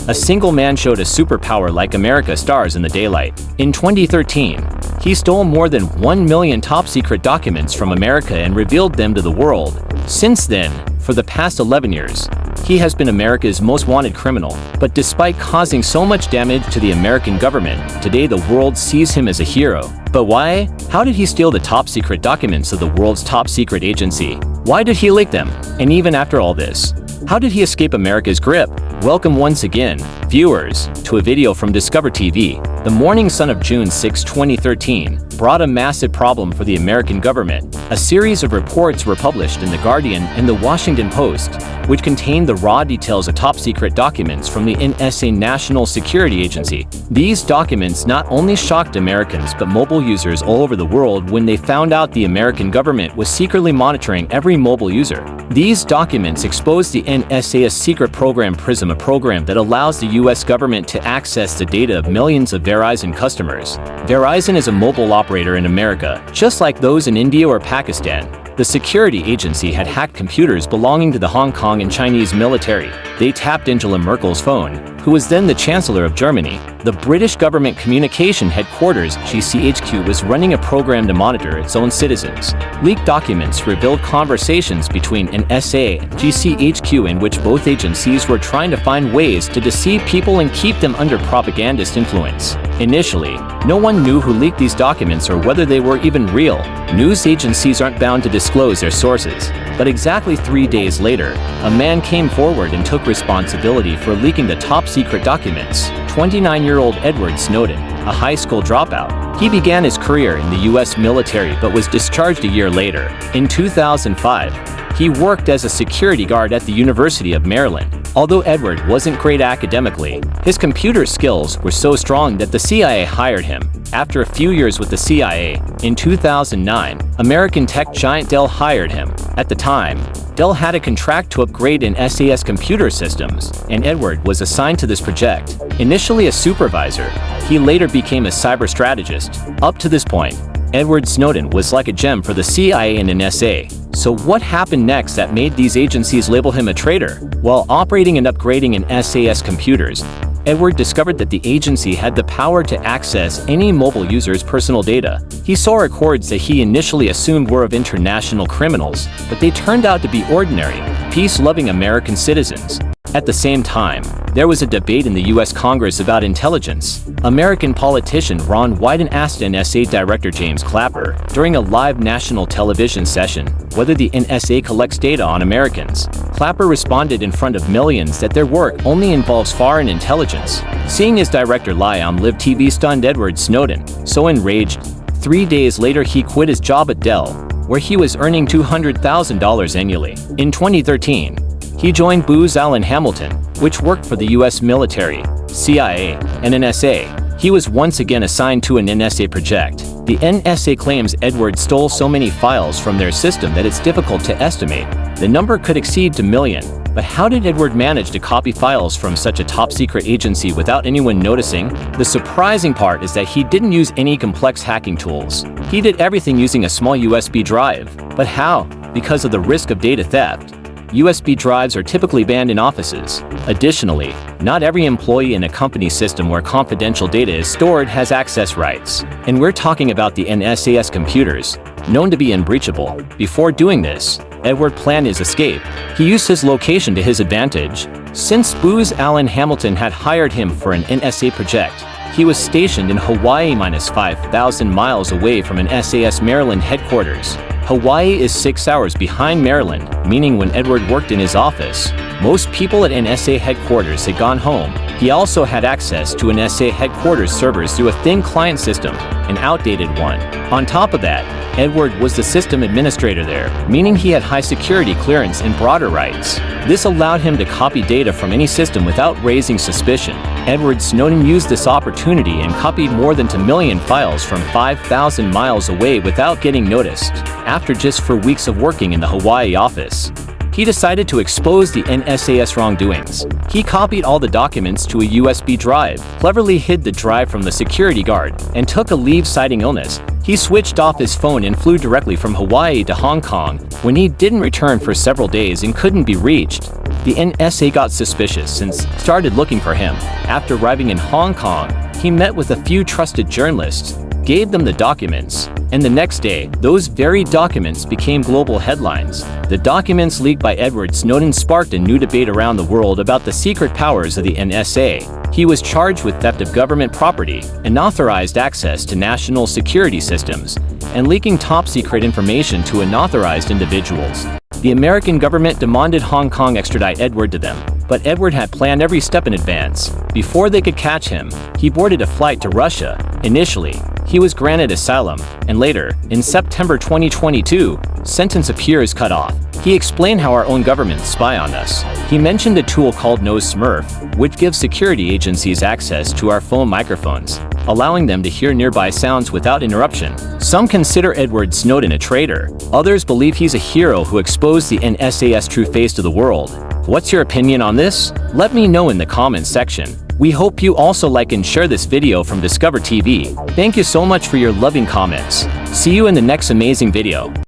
A single man showed a superpower like America stars in the daylight. In 2013, he stole more than 1 million top-secret documents from America and revealed them to the world. Since then, for the past 11 years, he has been America's most wanted criminal. But despite causing so much damage to the American government, today the world sees him as a hero. But why? How did he steal the top-secret documents of the world's top-secret agency? Why did he leak them? And even after all this, how did he escape America's grip? Welcome once again, viewers, to a video from Discover TV. The morning sun of June 6, 2013, brought a massive problem for the American government. A series of reports were published in The Guardian and The Washington Post, which contained the raw details of top-secret documents from the NSA National Security Agency. These documents not only shocked Americans but mobile users all over the world when they found out the American government was secretly monitoring every mobile user. These documents exposed the NSA's secret program PRISM, a program that allows the US government to access the data of millions of Verizon customers. Verizon is a mobile operator in America, just like those in India or Pakistan. The security agency had hacked computers belonging to the Hong Kong and Chinese military. They tapped Angela Merkel's phone, who was then the Chancellor of Germany. The British government communication headquarters, GCHQ, was running a program to monitor its own citizens. Leaked documents revealed conversations between NSA and GCHQ in which both agencies were trying to find ways to deceive people and keep them under propagandist influence. Initially, no one knew who leaked these documents or whether they were even real. News agencies aren't bound to disclose their sources. But exactly 3 days later, a man came forward and took responsibility for leaking the top-secret documents. 29-year-old Edward Snowden, a high school dropout. He began his career in the US military but was discharged a year later. In 2005, he worked as a security guard at the University of Maryland. Although Edward wasn't great academically, his computer skills were so strong that the CIA hired him. After a few years with the CIA, in 2009, American tech giant Dell hired him. At the time, Dell had a contract to upgrade NSA's computer systems, and Edward was assigned to this project. Initially a supervisor, he later became a cyber strategist. Up to this point, Edward Snowden was like a gem for the CIA and NSA. So what happened next that made these agencies label him a traitor? While operating and upgrading NSA's computers, Edward discovered that the agency had the power to access any mobile user's personal data. He saw records that he initially assumed were of international criminals, but they turned out to be ordinary, peace-loving American citizens. At the same time, there was a debate in the US Congress about intelligence. American politician Ron Wyden asked NSA Director James Clapper during a live national television session whether the NSA collects data on Americans. Clapper responded in front of millions that their work only involves foreign intelligence. Seeing his director lie on live TV stunned Edward Snowden. So enraged, 3 days later he quit his job at Dell, where he was earning $200,000 annually. In 2013, he joined Booz Allen Hamilton, which worked for the US military, CIA, and NSA. He was once again assigned to an NSA project. The NSA claims Edward stole so many files from their system that it's difficult to estimate. The number could exceed a million. But how did Edward manage to copy files from such a top-secret agency without anyone noticing? The surprising part is that he didn't use any complex hacking tools. He did everything using a small USB drive. But how? Because of the risk of data theft. USB drives are typically banned in offices. Additionally, not every employee in a company system where confidential data is stored has access rights. And we're talking about the NSA's computers, known to be unbreachable. Before doing this, Edward planned his escape. He used his location to his advantage. Since Booz Allen Hamilton had hired him for an NSA project, he was stationed in Hawaii, minus 5,000 miles away from an SAS Maryland headquarters. Hawaii is 6 hours behind Maryland, meaning when Edward worked in his office, most people at NSA headquarters had gone home. He also had access to NSA headquarters servers through a thin client system, an outdated one. On top of that, Edward was the system administrator there, meaning he had high security clearance and broader rights. This allowed him to copy data from any system without raising suspicion. Edward Snowden used this opportunity and copied more than 2 million files from 5,000 miles away without getting noticed. After just 4 weeks of working in the Hawaii office, he decided to expose the NSA's wrongdoings. He copied all the documents to a USB drive, cleverly hid the drive from the security guard, and took a leave citing illness. He switched off his phone and flew directly from Hawaii to Hong Kong, when he didn't return for several days and couldn't be reached. The NSA got suspicious and started looking for him. After arriving in Hong Kong, he met with a few trusted journalists, gave them the documents, and the next day, those very documents became global headlines. The documents leaked by Edward Snowden sparked a new debate around the world about the secret powers of the NSA. He was charged with theft of government property, unauthorized access to national security systems, and leaking top-secret information to unauthorized individuals. The American government demanded Hong Kong extradite Edward to them, but Edward had planned every step in advance. Before they could catch him, he boarded a flight to Russia. Initially, he was granted asylum, and later, in September 2022, sentence appears cut off. He explained how our own governments spy on us. He mentioned a tool called NoSmurf, which gives security agencies access to our phone microphones, allowing them to hear nearby sounds without interruption. Some consider Edward Snowden a traitor. Others believe he's a hero who exposed the NSA's true face to the world. What's your opinion on this? Let me know in the comments section. We hope you also like and share this video from Discover TV. Thank you so much for your loving comments. See you in the next amazing video.